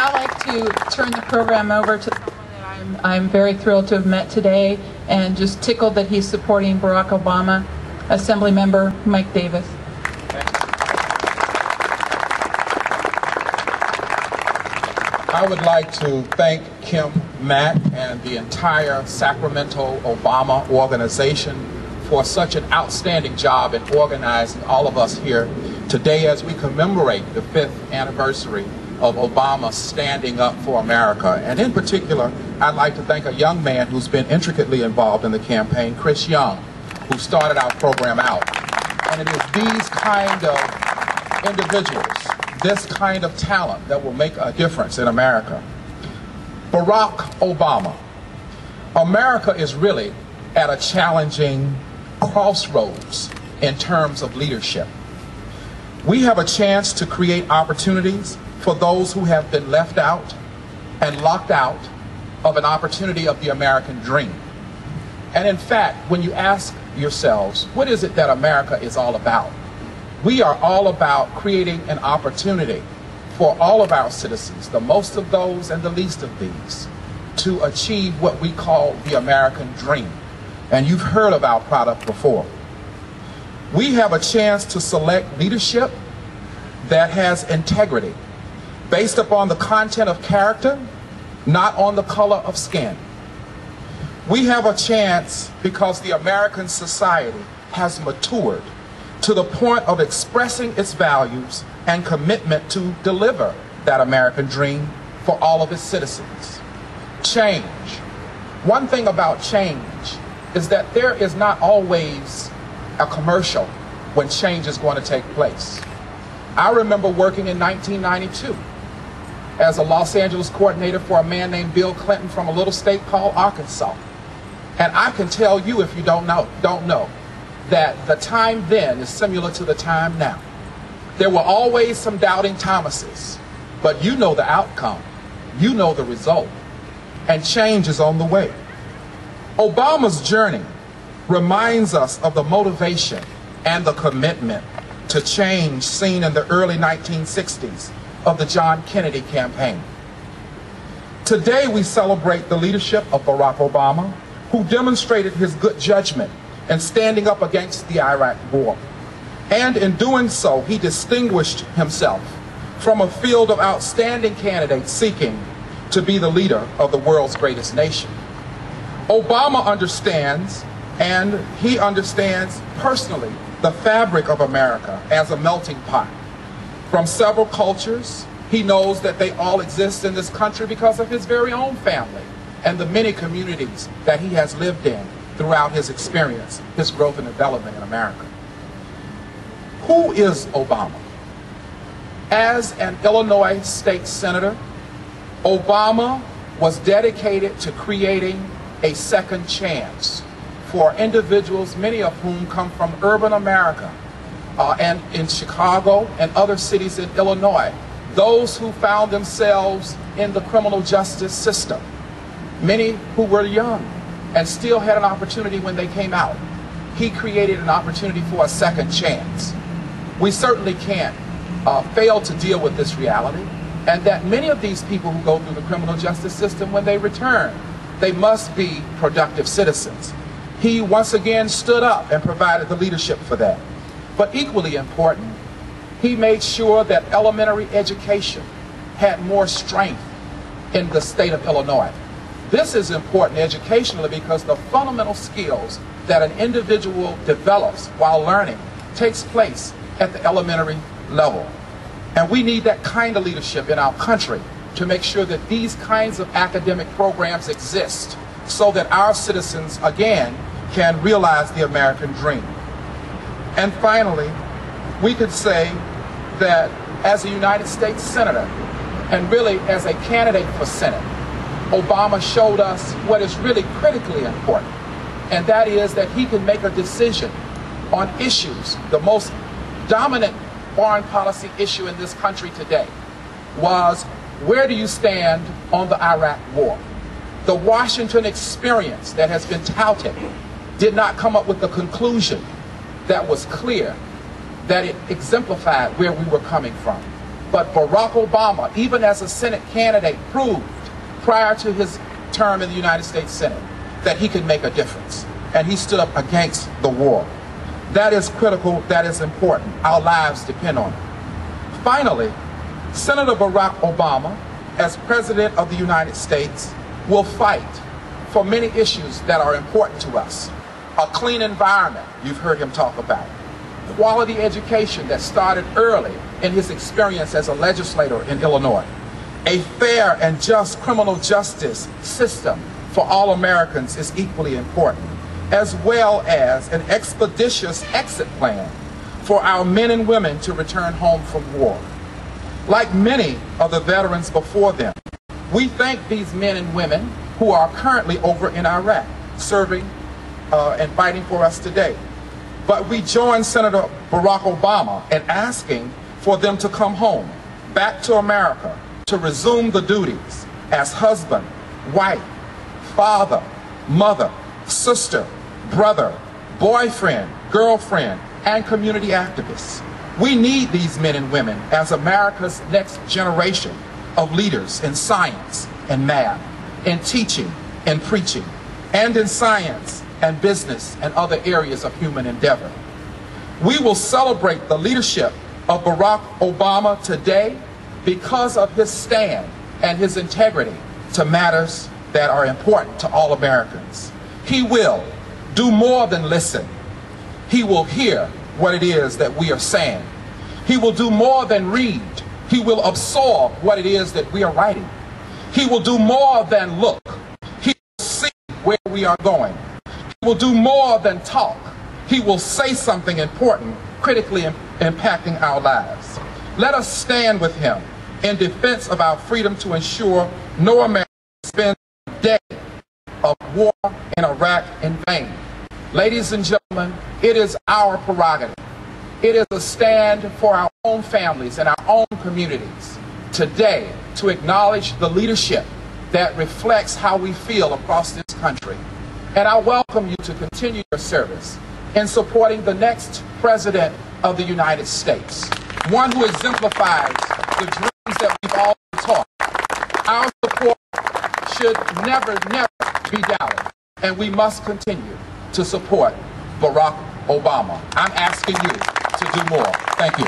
now like to turn the program over to someone that I'm very thrilled to have met today, and just tickled that he's supporting Barack Obama, Assemblymember Mike Davis. I would like to thank Kim Mack and the entire Sacramento Obama organization for such an outstanding job in organizing all of us here today as we commemorate the 5th anniversary of Obama standing up for America. And in particular, I'd like to thank a young man who's been intricately involved in the campaign, Chris Young, who started our program out. And it is these kind of individuals, this kind of talent that will make a difference in America. Barack Obama. America is really at a challenging crossroads in terms of leadership. We have a chance to create opportunities for those who have been left out and locked out of an opportunity of the American dream. And in fact, when you ask yourselves, what is it that America is all about? We are all about creating an opportunity for all of our citizens, the most of those and the least of these, to achieve what we call the American dream. And you've heard of our product before. We have a chance to select leadership that has integrity, based upon the content of character, not on the color of skin. We have a chance because the American society has matured to the point of expressing its values and commitment to deliver that American dream for all of its citizens. Change. One thing about change is that there is not always a commercial when change is going to take place. I remember working in 1992 as a Los Angeles coordinator for a man named Bill Clinton from a little state called Arkansas. And I can tell you, if you don't know, that the time then is similar to the time now. There were always some doubting Thomases, but you know the outcome, you know the result, and change is on the way. Obama's journey reminds us of the motivation and the commitment to change seen in the early 1960s of the John Kennedy campaign. Today we celebrate the leadership of Barack Obama, who demonstrated his good judgment in standing up against the Iraq War. And in doing so, he distinguished himself from a field of outstanding candidates seeking to be the leader of the world's greatest nation. Obama understands, and he understands personally, the fabric of America as a melting pot. From several cultures, he knows that they all exist in this country because of his very own family and the many communities that he has lived in throughout his experience, his growth and development in America. Who is Obama? As an Illinois state senator, Obama was dedicated to creating a second chance for individuals, many of whom come from urban America and in Chicago and other cities in Illinois, those who found themselves in the criminal justice system, many who were young and still had an opportunity when they came out. He created an opportunity for a second chance. We certainly can't fail to deal with this reality, and that many of these people who go through the criminal justice system, when they return, they must be productive citizens. He once again stood up and provided the leadership for that. But equally important, he made sure that elementary education had more strength in the state of Illinois. This is important educationally because the fundamental skills that an individual develops while learning takes place at the elementary level. And we need that kind of leadership in our country to make sure that these kinds of academic programs exist so that our citizens, again, can realize the American dream. And finally, we could say that as a United States Senator, and really as a candidate for Senate, Obama showed us what is really critically important, and that is that he can make a decision on issues. The most dominant foreign policy issue in this country today was, where do you stand on the Iraq War? The Washington experience that has been touted did not come up with the conclusion that was clear, that it exemplified where we were coming from. But Barack Obama, even as a Senate candidate, proved prior to his term in the United States Senate that he could make a difference. And he stood up against the war. That is critical, that is important. Our lives depend on it. Finally, Senator Barack Obama, as President of the United States, will fight for many issues that are important to us. A clean environment, you've heard him talk about. Quality education that started early in his experience as a legislator in Illinois. A fair and just criminal justice system for all Americans is equally important, as well as an expeditious exit plan for our men and women to return home from war. Like many of the veterans before them, we thank these men and women who are currently over in Iraq, serving and fighting for us today. But we join Senator Barack Obama in asking for them to come home, back to America, to resume the duties as husband, wife, father, mother, sister, brother, boyfriend, girlfriend, and community activists. We need these men and women as America's next generation of leaders in science and math, in teaching and preaching, and in science and business and other areas of human endeavor. We will celebrate the leadership of Barack Obama today because of his stand and his integrity to matters that are important to all Americans. He will do more than listen. He will hear what it is that we are saying. He will do more than read. He will absorb what it is that we are writing. He will do more than look. He will see where we are going. He will do more than talk. He will say something important, critically impacting our lives. Let us stand with him in defense of our freedom to ensure no American spends a day of war in Iraq in vain. Ladies and gentlemen, it is our prerogative. It is a stand for our own families and our own communities today to acknowledge the leadership that reflects how we feel across this country. And I welcome you to continue your service in supporting the next President of the United States, one who exemplifies the dreams that we've all been taught. Our support should never be doubted, and we must continue to support Barack Obama. I'm asking you to do more. Thank you.